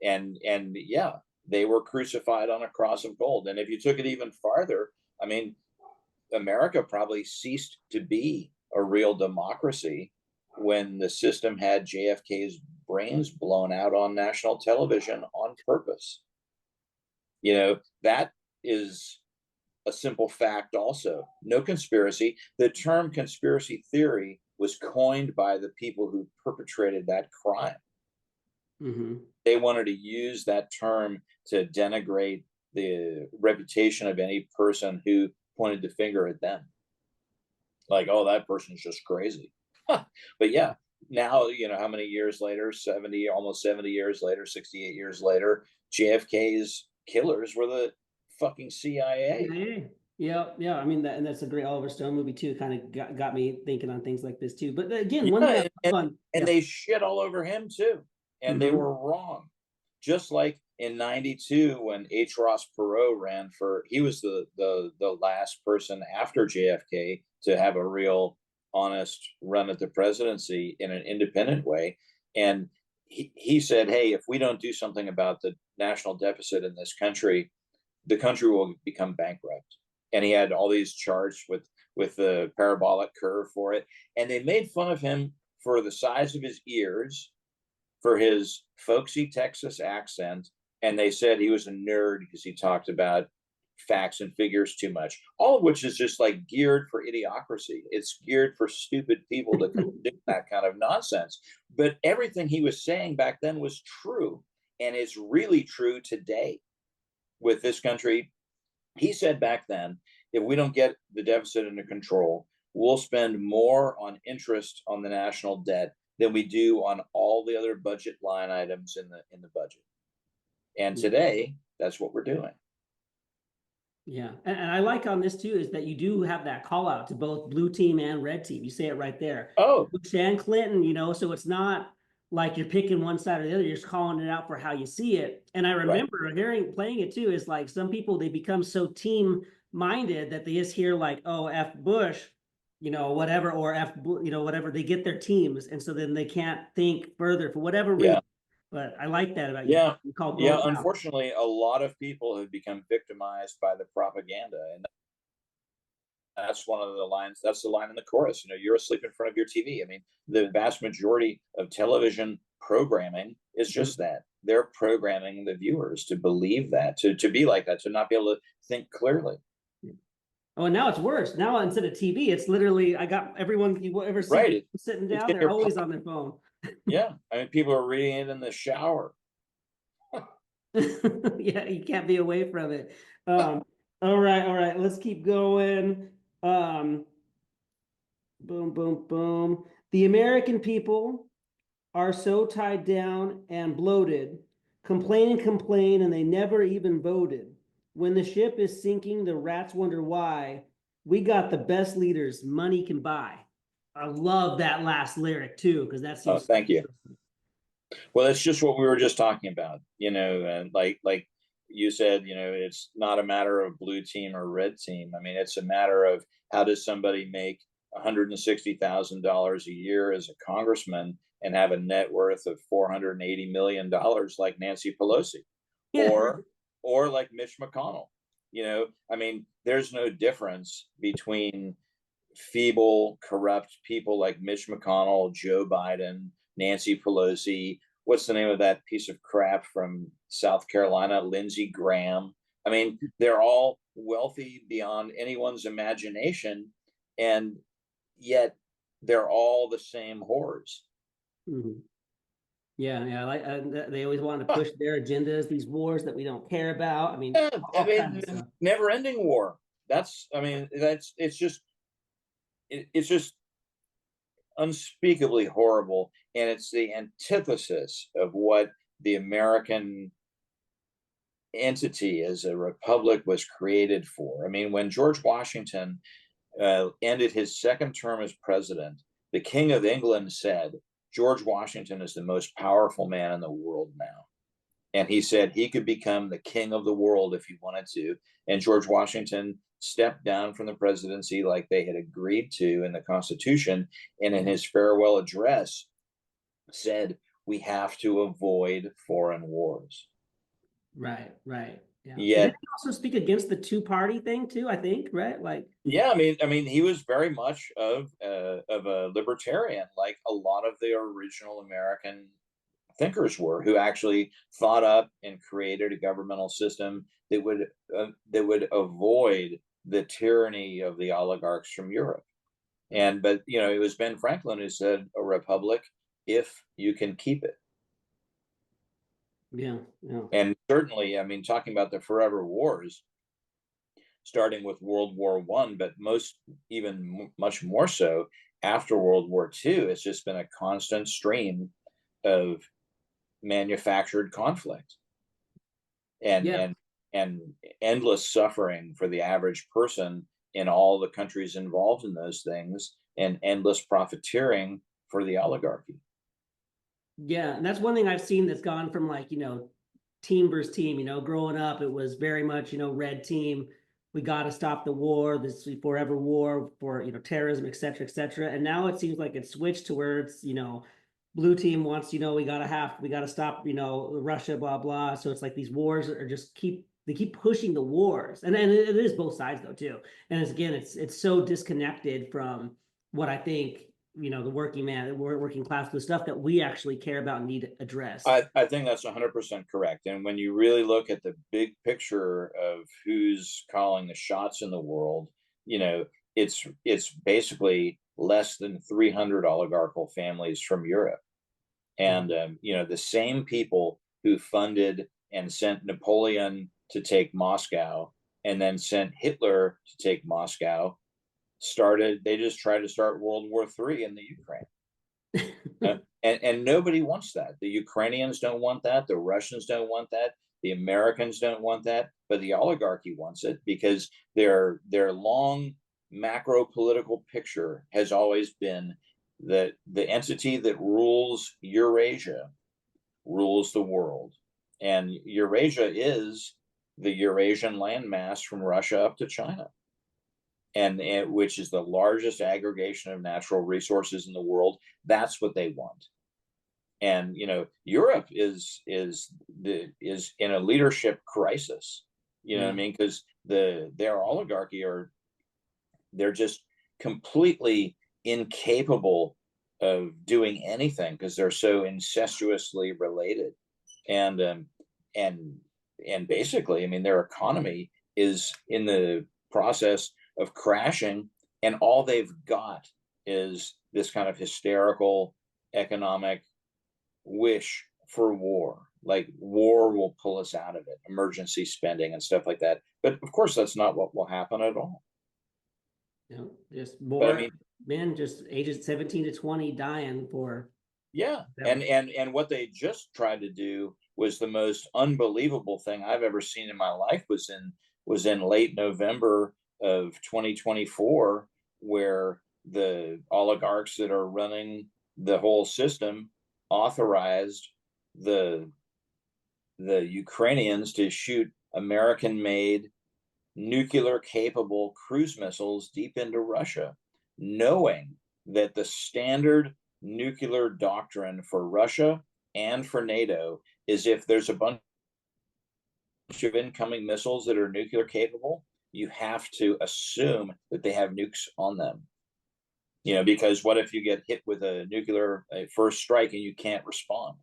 [SPEAKER 2] And yeah, they were crucified on a cross of gold. And if you took it even farther, I mean, America probably ceased to be a real democracy when the system had JFK's brains blown out on national television on purpose. That is a simple fact also. No conspiracy. The term conspiracy theory was coined by the people who perpetrated that crime.
[SPEAKER 1] Mm-hmm.
[SPEAKER 2] They wanted to use that term to denigrate the reputation of any person who pointed the finger at them. Like, oh, that person's just crazy. But yeah, now, how many years later, 70, almost 70 years later, 68 years later, JFK's killers were the fucking CIA.
[SPEAKER 1] Yeah. I mean, and that's a great Oliver Stone movie too. Kind of got me thinking on things like this too. But again, one thing
[SPEAKER 2] Yeah,
[SPEAKER 1] I love on,
[SPEAKER 2] and
[SPEAKER 1] yeah.
[SPEAKER 2] they shit all over him too. And they
[SPEAKER 1] Mhm.
[SPEAKER 2] were wrong. Just like in 92 when H. Ross Perot ran he was the last person after JFK to have a real honest run at the presidency in an independent way. And he said, hey, if we don't do something about the national deficit in this country, the country will become bankrupt. And he had all these charts with the parabolic curve for it. And they made fun of him for the size of his ears, for his folksy Texas accent, and they said he was a nerd because he talked about facts and figures too much, all of which is just like geared for idiocracy. It's geared for stupid people to do that kind of nonsense. But everything he was saying back then was true, and it's really true today with this country. He said back then, if we don't get the deficit under control, we'll spend more on interest on the national debt than we do on all the other budget line items in the budget. And today, that's what we're doing.
[SPEAKER 1] Yeah, and I like on this too is that you do have that call out to both blue team and red team. You say it right there.
[SPEAKER 2] Oh,
[SPEAKER 1] Bush and Clinton, so it's not like you're picking one side or the other. You're just calling it out for how you see it. And I remember playing it too is like some people, they become so team minded that they just hear like, oh, F Bush, whatever, or F, whatever. They get their teams, and so then they can't think further for whatever reason.
[SPEAKER 2] yeah.
[SPEAKER 1] But I like that about you.
[SPEAKER 2] Yeah.
[SPEAKER 1] You call
[SPEAKER 2] Yeah.
[SPEAKER 1] both out.
[SPEAKER 2] Unfortunately, a lot of people have become victimized by the propaganda. And that's one of the lines. That's the line in the chorus. You're asleep in front of your TV. I mean, the vast majority of television programming is just that. They're programming the viewers to believe that, to be like that, to not be able to think clearly.
[SPEAKER 1] Oh, and now it's worse. Now instead of TV, it's literally I got everyone you will ever see
[SPEAKER 2] Right.
[SPEAKER 1] sitting down. They're always on their phone.
[SPEAKER 2] Yeah, I mean, people are reading it in the shower.
[SPEAKER 1] Yeah, you can't be away from it. All right. Let's keep going. Boom, boom, boom. The American people are so tied down and bloated, complain, and they never even voted. When the ship is sinking, the rats wonder why. We got the best leaders money can buy. I love that last lyric too, because that seems.
[SPEAKER 2] Oh, thank you. Well, it's just what we were just talking about, and like you said, it's not a matter of blue team or red team. I mean, it's a matter of how does somebody make $160,000 a year as a congressman and have a net worth of $480 million like Nancy Pelosi,
[SPEAKER 1] Yeah.
[SPEAKER 2] or like Mitch McConnell. I mean, there's no difference between feeble, corrupt people like Mitch McConnell, Joe Biden, Nancy Pelosi. What's the name of that piece of crap from South Carolina? Lindsey Graham. I mean, they're all wealthy beyond anyone's imagination. And yet they're all the same whores.
[SPEAKER 1] Mhm. Yeah, yeah, like, they always want to push their agendas, these wars that we don't care about. I mean,
[SPEAKER 2] Yeah, I
[SPEAKER 1] all kinds
[SPEAKER 2] mean,
[SPEAKER 1] of stuff.
[SPEAKER 2] never ending war. I mean, it's just unspeakably horrible. And it's the antithesis of what the American entity as a republic was created for. I mean, when George Washington ended his second term as president, the King of England said, George Washington is the most powerful man in the world now. And he said he could become the king of the world if he wanted to. And George Washington stepped down from the presidency like they had agreed to in the Constitution. And in his farewell address, said, we have to avoid foreign wars.
[SPEAKER 1] Right, right. Yeah. And did
[SPEAKER 2] Yet,
[SPEAKER 1] he also speak against the two-party thing too, I think, right? Like,
[SPEAKER 2] yeah, I mean, he was very much of a libertarian, like a lot of the original American thinkers were, who actually thought up and created a governmental system that would avoid the tyranny of the oligarchs from Europe. And but it was Ben Franklin who said, "A republic, if you can keep it."
[SPEAKER 1] yeah, yeah.
[SPEAKER 2] And certainly, I mean, talking about the forever wars, starting with World War One, but much more so after World War Two, it's just been a constant stream of manufactured conflict and
[SPEAKER 1] Yeah.
[SPEAKER 2] and and endless suffering for the average person in all the countries involved in those things, and endless profiteering for the oligarchy.
[SPEAKER 1] Yeah, and that's one thing I've seen that's gone from like, team versus team, growing up, it was very much, red team. We got to stop the war, this forever war for, terrorism, et cetera, et cetera. And now it seems like it's switched to where it's, blue team wants, we got to stop, Russia, blah, blah. So it's like these wars are just they keep pushing the wars. And then it is both sides though, too. And again, it's so disconnected from what I think the working man, working class, the stuff that we actually care about and need addressed.
[SPEAKER 2] I think that's 100% correct. And when you really look at the big picture of who's calling the shots in the world, you know, it's basically less than 300 oligarchical families from Europe. And the same people who funded and sent Napoleon to take Moscow and then sent Hitler to take Moscow they just tried to start World War III in the Ukraine. And nobody wants that. The Ukrainians don't want that. The Russians don't want that. The Americans don't want that. But the oligarchy wants it because their long macro political picture has always been that the entity that rules Eurasia rules the world. And Eurasia is the Eurasian landmass from Russia up to China, and which is the largest aggregation of natural resources in the world. That's what they want. And Europe is in a leadership crisis. You know what I mean? Because their oligarchy they're just completely incapable of doing anything because they're so incestuously related. And and basically, I mean, their economy is in the process of crashing, and all they've got is this kind of hysterical economic wish for war. Like war will pull us out of it, emergency spending and stuff like that. But of course, that's not what will happen at all.
[SPEAKER 1] Just
[SPEAKER 2] But I
[SPEAKER 1] more
[SPEAKER 2] mean,
[SPEAKER 1] men, just ages 17 to 20 dying for
[SPEAKER 2] yeah,
[SPEAKER 1] them.
[SPEAKER 2] and what they just tried to do was the most unbelievable thing I've ever seen in my life. Was in late November of 2024, where the oligarchs that are running the whole system authorized the Ukrainians to shoot American-made nuclear capable cruise missiles deep into Russia, knowing that the standard nuclear doctrine for Russia and for NATO is if there's a bunch of incoming missiles that are nuclear capable, you have to assume that they have nukes on them. Because what if you get hit with a nuclear first strike and you can't respond?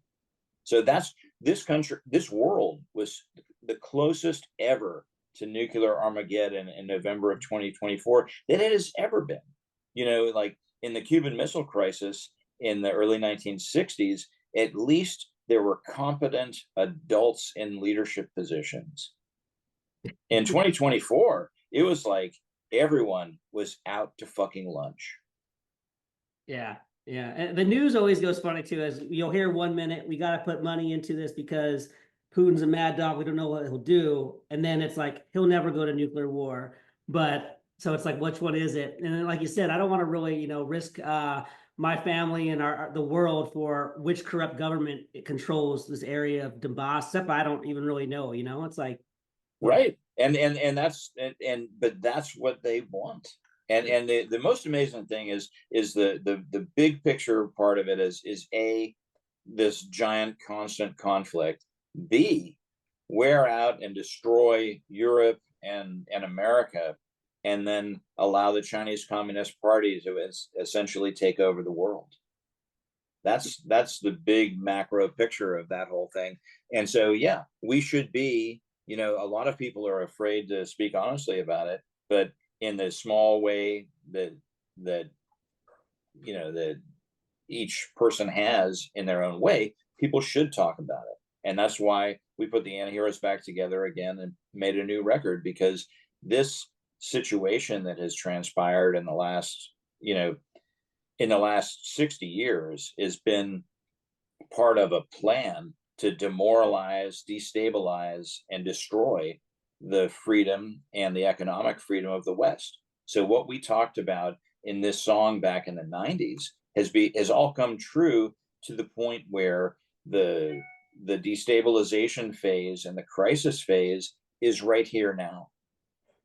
[SPEAKER 2] So that's this world was the closest ever to nuclear Armageddon in November of 2024 that it has ever been. Like in the Cuban Missile Crisis in the early 1960s, at least there were competent adults in leadership positions. In 2024, it was like everyone was out to fucking lunch.
[SPEAKER 1] Yeah, yeah. And the news always goes funny too, as you'll hear 1 minute, we got to put money into this because Putin's a mad dog. We don't know what he'll do. And then it's like, he'll never go to nuclear war. But so it's like, which one is it? And then, like you said, I don't want to really, risk my family and the world for which corrupt government controls this area of Donbass, stuff I don't even really know, it's like.
[SPEAKER 2] Right. And that's but that's what they want. And the most amazing thing is the big picture part of it is A, this giant constant conflict, B, wear out and destroy Europe and America, and then allow the Chinese Communist Party to essentially take over the world. That's the big macro picture of that whole thing. And so, yeah, we should be, a lot of people are afraid to speak honestly about it, but in the small way that that each person has in their own way, people should talk about it. And that's why we put the Antiheroes back together again and made a new record, because this situation that has transpired in the last 60 years has been part of a plan to demoralize, destabilize, and destroy the freedom and the economic freedom of the West. So what we talked about in this song back in the 90s has all come true, to the point where the destabilization phase and the crisis phase is right here now.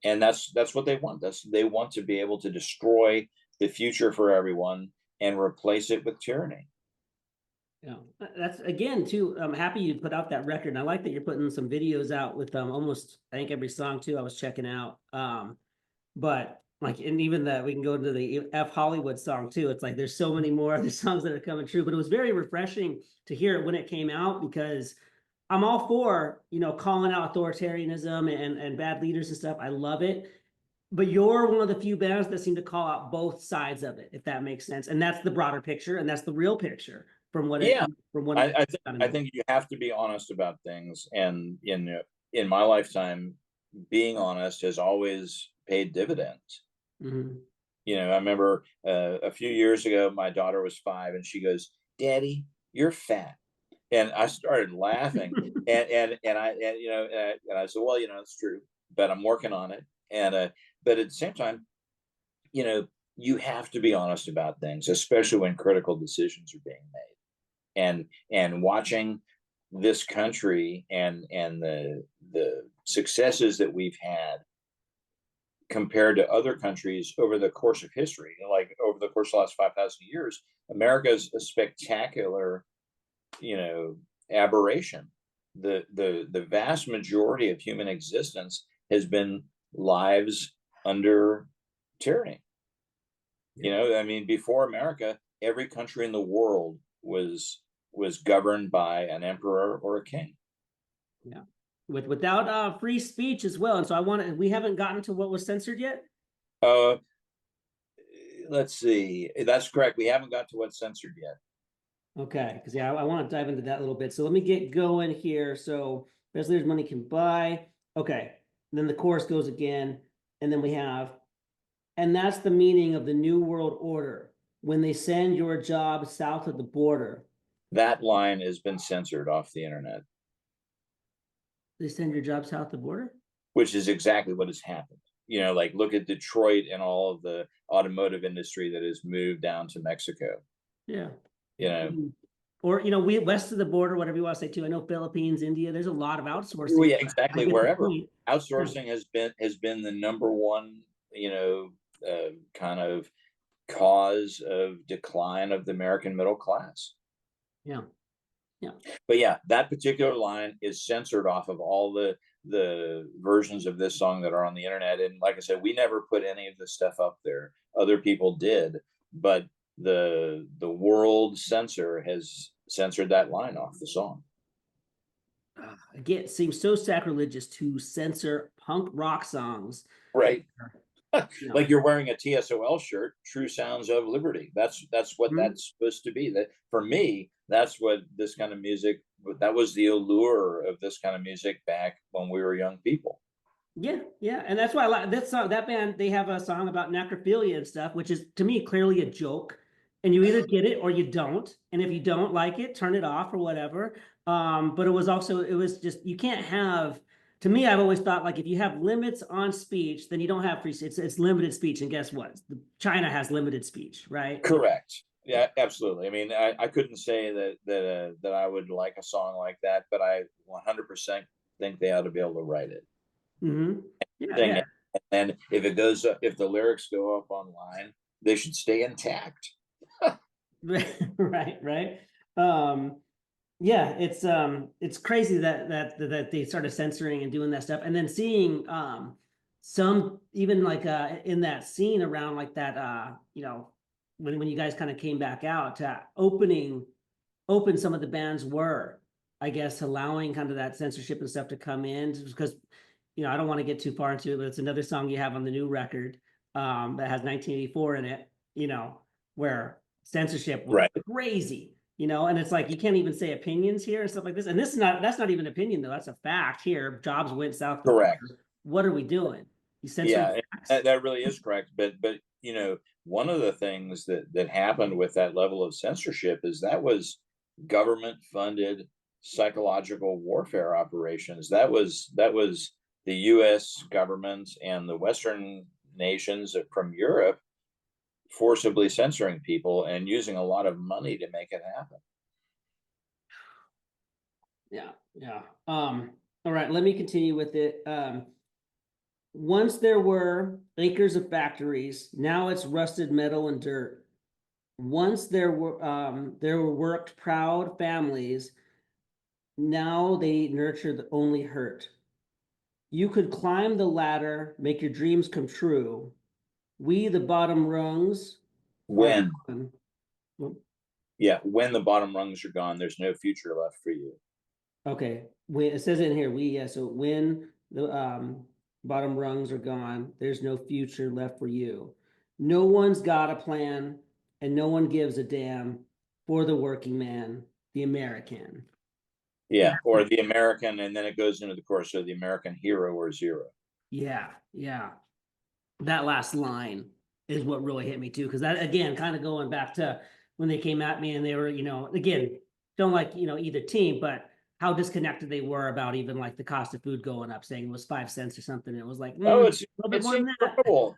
[SPEAKER 2] And that's what they want. They want to be able to destroy the future for everyone and replace it with tyranny.
[SPEAKER 1] Yeah, that's again too. I'm happy you put out that record. And I like that you're putting some videos out with almost, I think, every song too. I was checking out. But like, and even that we can go into the F Hollywood song too. It's like there's so many more other songs that are coming true. But it was very refreshing to hear it when it came out, because I'm all for calling out authoritarianism and bad leaders and stuff. I love it. But you're one of the few bands that seem to call out both sides of it, if that makes sense. And that's the broader picture, and that's the real picture from what
[SPEAKER 2] Yeah,
[SPEAKER 1] from what
[SPEAKER 2] I think you have to be honest about things, and in my lifetime, being honest has always paid dividends.
[SPEAKER 1] Mm-hmm.
[SPEAKER 2] I remember a few years ago, my daughter was 5, and she goes, "Daddy, you're fat," and I started laughing, and I said, "Well, it's true, but I'm working on it." And but at the same time, you have to be honest about things, especially when critical decisions are being made. And watching this country and the successes that we've had compared to other countries over the course of history, like over the course of the last 5,000 years, America is a spectacular, aberration. The vast majority of human existence has been lives under tyranny. I mean, before America, every country in the world was governed by an emperor or a king.
[SPEAKER 1] Yeah, without free speech as well. And so we haven't gotten to what was censored yet.
[SPEAKER 2] Let's see. That's correct. We haven't got to what's censored yet.
[SPEAKER 1] Okay, because yeah, I want to dive into that a little bit. So let me get going here. So best leaders money can buy. Okay, then the chorus goes again, and then we have, and that's the meaning of the new world order, when they send your job south of the border.
[SPEAKER 2] That line has been censored off the internet.
[SPEAKER 1] They send your job south of the border?
[SPEAKER 2] Which is exactly what has happened. Like look at Detroit and all of the automotive industry that has moved down to Mexico.
[SPEAKER 1] Yeah.
[SPEAKER 2] Or
[SPEAKER 1] we west of the border, whatever you want to say too. I know Philippines, India, there's a lot of outsourcing.
[SPEAKER 2] Oh, yeah, exactly. Wherever outsourcing has been the number one, kind of cause of decline of the American middle class.
[SPEAKER 1] Yeah. Yeah.
[SPEAKER 2] But yeah, that particular line is censored off of all the versions of this song that are on the internet. And like I said, we never put any of this stuff up there. Other people did, but the world censor has censored that line off the song.
[SPEAKER 1] Again, it seems so sacrilegious to censor punk rock songs.
[SPEAKER 2] Right.
[SPEAKER 1] No.
[SPEAKER 2] Like you're wearing a TSOL shirt, True Sounds of Liberty. That's what
[SPEAKER 1] Mhm.
[SPEAKER 2] that's supposed to be. That for me, that's what this kind of music. That was the allure of this kind of music back when we were young people.
[SPEAKER 1] Yeah, yeah, and that's why I like that song. That band, they have a song about necrophilia and stuff, which is to me clearly a joke. And you either get it or you don't. And if you don't like it, turn it off or whatever. But it was just you can't have. To me, I've always thought like if you have limits on speech, then you don't have free. It's limited speech, and guess what? China has limited speech, right?
[SPEAKER 2] Correct. Yeah, absolutely. I mean, I couldn't say that I would like a song like that, but I 100% think they ought to be able to write it,
[SPEAKER 1] Mm-hmm. Yeah,
[SPEAKER 2] sing
[SPEAKER 1] yeah.
[SPEAKER 2] it, and if it goes up, if the lyrics go up online, they should stay intact.
[SPEAKER 1] Right, right. Um, yeah, it's crazy that they started censoring and doing that stuff, and then seeing some even like in that scene around like that when you guys kind of came back out to open some of the bands were, I guess, allowing kind of that censorship and stuff to come in because I don't want to get too far into it, but it's another song you have on the new record that has 1984 in it, where censorship was
[SPEAKER 2] Right.
[SPEAKER 1] crazy, and it's like you can't even say opinions here and stuff like this. And that's not even opinion though, that's a fact here. Jobs went south to
[SPEAKER 2] Correct.
[SPEAKER 1] what are we doing? You censoring
[SPEAKER 2] Yeah,
[SPEAKER 1] facts?
[SPEAKER 2] that really is correct. But one of the things that happened with that level of censorship is that was government funded psychological warfare operations. That was the U.S. government and the Western nations from Europe forcibly censoring people and using a lot of money to make it happen.
[SPEAKER 1] Yeah, yeah. All right, let me continue with it. Once there were acres of factories, now it's rusted metal and dirt. Once there were worked proud families, now they nurture the only hurt. You could climb the ladder, make your dreams come true. We, the bottom rungs, are
[SPEAKER 2] When
[SPEAKER 1] gone.
[SPEAKER 2] Yeah, when the bottom rungs are gone, there's no future left for you.
[SPEAKER 1] Okay, when it says it in here, so when the bottom rungs are gone, there's no future left for you. No one's got a plan, and no one gives a damn for the working man, the American.
[SPEAKER 2] Yeah, or the American, and then it goes into the chorus of the American hero or zero.
[SPEAKER 1] Yeah, yeah. That last line is what really hit me too, because that again, kind of going back to when they came at me and they were, again, don't like, either team, but how disconnected they were about even like the cost of food going up, saying it was 5 cents or something. It was like,
[SPEAKER 2] Oh,
[SPEAKER 1] a little bit
[SPEAKER 2] it's
[SPEAKER 1] more than that.
[SPEAKER 2] incredible.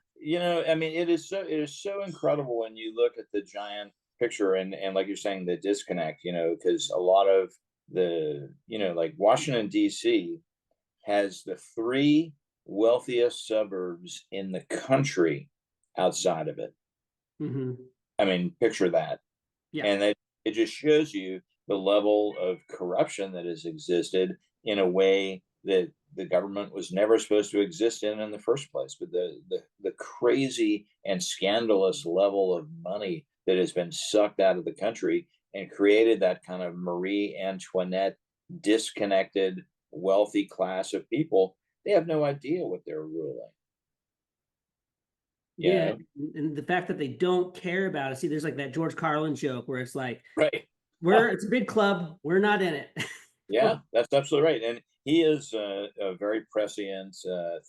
[SPEAKER 2] I mean, it is so incredible when you look at the giant picture and like you're saying, the disconnect. Because a lot of like Washington D.C. has the three wealthiest suburbs in the country outside of it.
[SPEAKER 1] Hmm.
[SPEAKER 2] I mean, picture that.
[SPEAKER 1] Yeah.
[SPEAKER 2] And it just shows you the level of corruption that has existed in a way that the government was never supposed to exist in the first place. But the crazy and scandalous level of money that has been sucked out of the country and created that kind of Marie Antoinette disconnected wealthy class of people, they have no idea what they're ruling. You
[SPEAKER 1] Yeah.
[SPEAKER 2] know,
[SPEAKER 1] And the fact that they don't care about it. See, there's like that George Carlin joke where it's like,
[SPEAKER 2] right?
[SPEAKER 1] it's a big club, we're not in it.
[SPEAKER 2] Yeah, that's absolutely right. And he is a very prescient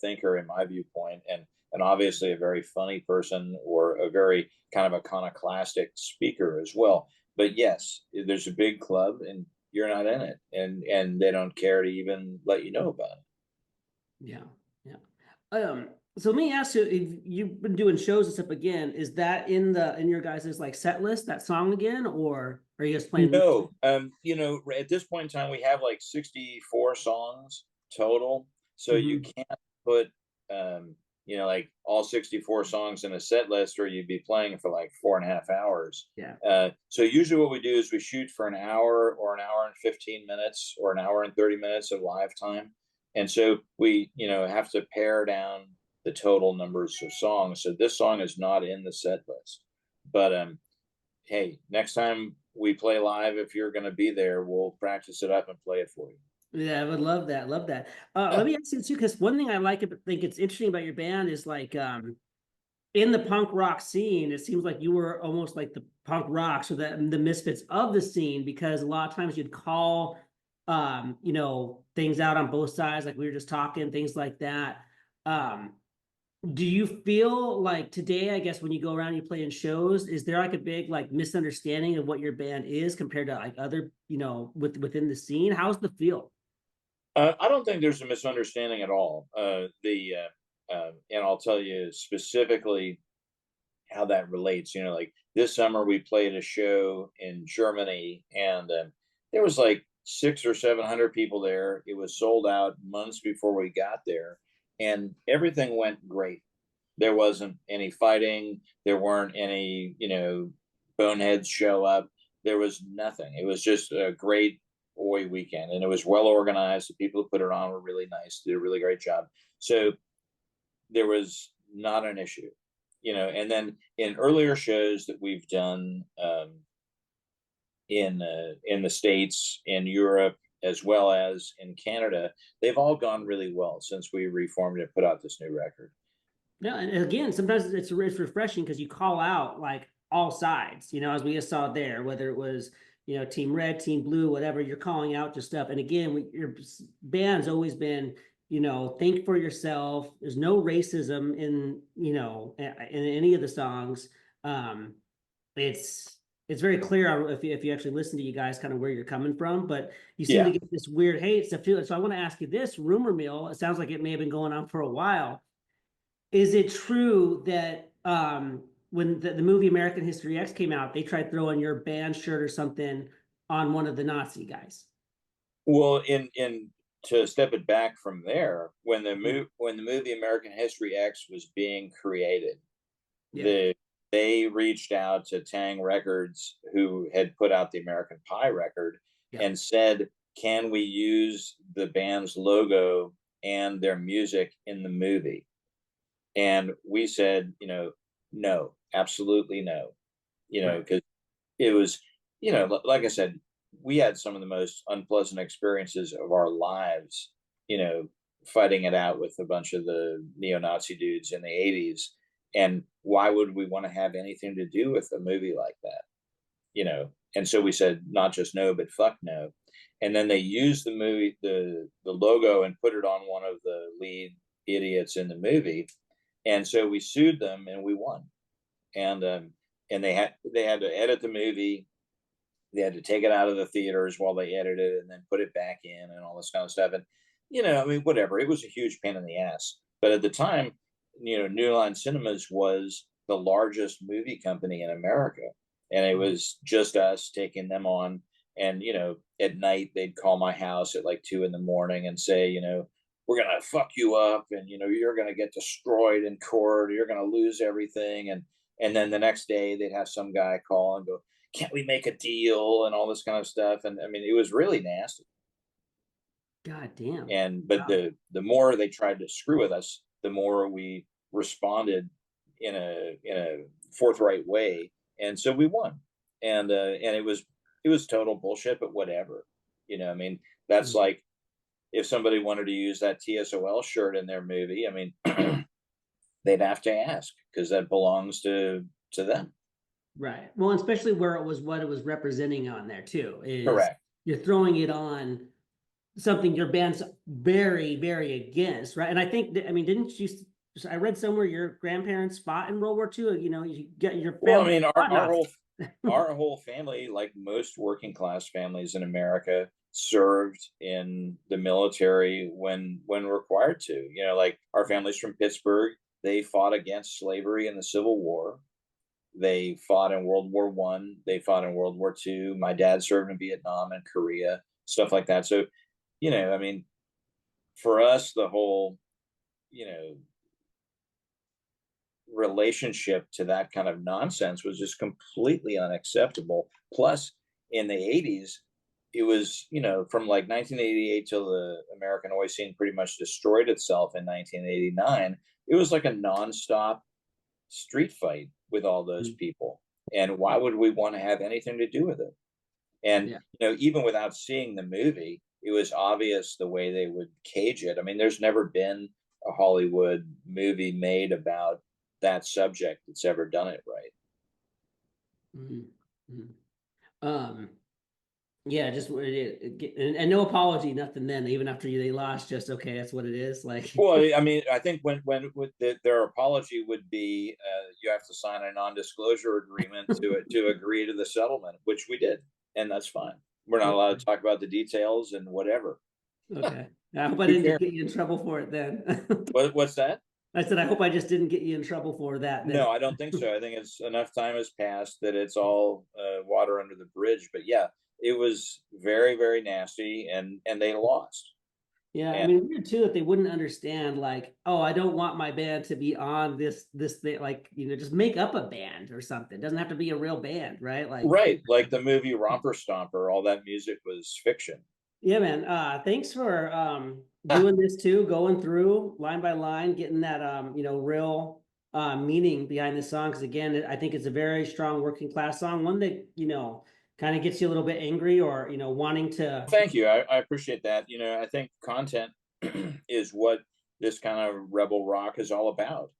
[SPEAKER 2] thinker, in my viewpoint, and obviously a very funny person or a very kind of iconoclastic speaker as well. But yes, there's a big club, and you're not in it, and they don't care to even let you know about it.
[SPEAKER 1] Yeah, yeah. So let me ask you, if you've been doing shows and stuff again, is that in your guys' like set list, that song again, or are you just playing?
[SPEAKER 2] No, at this point in time, we have like 64 songs total, so you
[SPEAKER 1] Mhm.
[SPEAKER 2] can't put, like all 64 songs in a set list, or you'd be playing for like 4.5 hours.
[SPEAKER 1] Yeah.
[SPEAKER 2] So usually, what we do is we shoot for an hour or an hour and 15 minutes or an hour and 30 minutes of live time, and so we, have to pare down the total numbers of songs. So this song is not in the set list, but hey, next time we play live, if you're going to be there, we'll practice it up and play it for you.
[SPEAKER 1] Yeah, I would love that. Love that. Let me ask you too, because one thing I think it's interesting about your band is like, in the punk rock scene, it seems like you were almost like the punk rocks or the misfits of the scene, because a lot of times you'd call you know, things out on both sides, like we were just talking, things like that. Um, do you feel like today, I guess, when you go around and you play in shows, is there like a big like misunderstanding of what your band is compared to like other, you know, within the scene? How's the feel?
[SPEAKER 2] I don't think there's a misunderstanding at all. And I'll tell you specifically how that relates. You know, like this summer we played a show in Germany, and there was like 600 or 700 people there. It was sold out months before we got there, and everything went great. There wasn't any fighting. There weren't any, boneheads show up. There was nothing. It was just a great Oi weekend, and it was well organized. The people who put it on were really nice, did a really great job. So there was not an issue, And then in earlier shows that we've done in the States, in Europe, as well as in Canada, they've all gone really well since we reformed and put out this new record.
[SPEAKER 1] Yeah, and again, sometimes it's refreshing because you call out like all sides, you know, as we just saw there, whether it was, you know, team red, team blue, whatever, you're calling out to stuff. And again, your band's always been, you know, think for yourself. There's no racism in, you know, in any of the songs. Um, it's very clear if you actually listen to you guys kind of where you're coming from, but you seem to
[SPEAKER 2] Yeah.
[SPEAKER 1] get this weird hate stuff too. So I want to ask you this rumor mill. It sounds like it may have been going on for a while. Is it true that when the movie American History X came out, they tried throwing your band shirt or something on one of the Nazi guys?
[SPEAKER 2] Well, in to step it back from there,
[SPEAKER 1] Yeah.
[SPEAKER 2] when the movie American History X was being created,
[SPEAKER 1] Yeah.
[SPEAKER 2] they reached out to Tang Records, who had put out the American Pie record,
[SPEAKER 1] Yeah.
[SPEAKER 2] and said, "Can we use the band's logo and their music in the movie?" And we said, no, absolutely no,
[SPEAKER 1] Right.
[SPEAKER 2] because it was, like I said, we had some of the most unpleasant experiences of our lives, you know, fighting it out with a bunch of the neo-Nazi dudes in the 80s. And why would we want to have anything to do with a movie like that? And so we said not just no, but fuck no. And then they used the logo, and put it on one of the lead idiots in the movie. And so we sued them, and we won. And they had to edit the movie. They had to take it out of the theaters while they edited it, and then put it back in, and all this kind of stuff. And I mean, whatever. It was a huge pain in the ass. But at the time, New Line Cinemas was the largest movie company in America, and it was just us taking them on. And at night they'd call my house at like 2 in the morning and say, we're gonna fuck you up, and you're gonna get destroyed in court. You're gonna lose everything. And then the next day they'd have some guy call and go, "Can't we make a deal?" and all this kind of stuff. And I mean, it was really nasty.
[SPEAKER 1] God damn.
[SPEAKER 2] And but
[SPEAKER 1] Wow.
[SPEAKER 2] the more they tried to screw with us, the more we responded in a forthright way, and so we won. And it was total bullshit, but whatever. I mean, that's
[SPEAKER 1] Mhm.
[SPEAKER 2] like if somebody wanted to use that TSOL shirt in their movie. I mean, they'd have to ask, because that belongs to them.
[SPEAKER 1] Right. Well, especially where it was what it was representing on there too, is
[SPEAKER 2] Correct.
[SPEAKER 1] you're throwing it on something your band's very, very against, right? And I think that, I mean, didn't you? I read somewhere your grandparents fought in World War II. You know, you get your
[SPEAKER 2] Well, I
[SPEAKER 1] family
[SPEAKER 2] mean, our,
[SPEAKER 1] fought
[SPEAKER 2] our whole
[SPEAKER 1] Nazis.
[SPEAKER 2] our whole family, like most working class families in America, served in the military when required to. Like our family's from Pittsburgh. They fought against slavery in the Civil War. They fought in World War I. They fought in World War II. My dad served in Vietnam and Korea, stuff like that. So, I mean, for us, the whole, you know, relationship to that kind of nonsense was just completely unacceptable. Plus, in the 80s, it was, from like 1988 till the American Oi scene pretty much destroyed itself in 1989. It was like a nonstop street fight with all those
[SPEAKER 1] Mhm.
[SPEAKER 2] people. And why would we want to have anything to do with it? And,
[SPEAKER 1] Yeah.
[SPEAKER 2] even without seeing the movie, it was obvious the way they would cage it. I mean, there's never been a Hollywood movie made about that subject that's ever done it right.
[SPEAKER 1] Mhm, mhm. Um, yeah, just what and no apology, nothing then, even after they lost, just, okay, that's what it is, like,
[SPEAKER 2] Well, I mean, I think when with their apology would be, you have to sign a non-disclosure agreement to agree to the settlement, which we did, and that's fine. We're not allowed to talk about the details and whatever.
[SPEAKER 1] okay. I hope I
[SPEAKER 2] Who
[SPEAKER 1] didn't
[SPEAKER 2] cares?
[SPEAKER 1] get you in trouble for it then.
[SPEAKER 2] What's that?
[SPEAKER 1] I said, I hope I just didn't get you in trouble for that then.
[SPEAKER 2] No, I don't think so. I think it's enough time has passed that it's all water under the bridge. But yeah, it was very, very nasty, and they lost.
[SPEAKER 1] Yeah, I
[SPEAKER 2] And
[SPEAKER 1] mean, weird too that they wouldn't understand, like, oh, I don't want my band to be on this thing, like, just make up a band or something. It doesn't have to be a real band, right? Like,
[SPEAKER 2] right, like the movie Romper Stomper, all that music was fiction.
[SPEAKER 1] yeah, man. Thanks for doing this too, going through line by line, getting that real meaning behind the song. Because again, I think it's a very strong working class song, one that kind of gets you a little bit angry or wanting to.
[SPEAKER 2] Thank you. I appreciate that. I think content is what this kind of rebel rock is all about.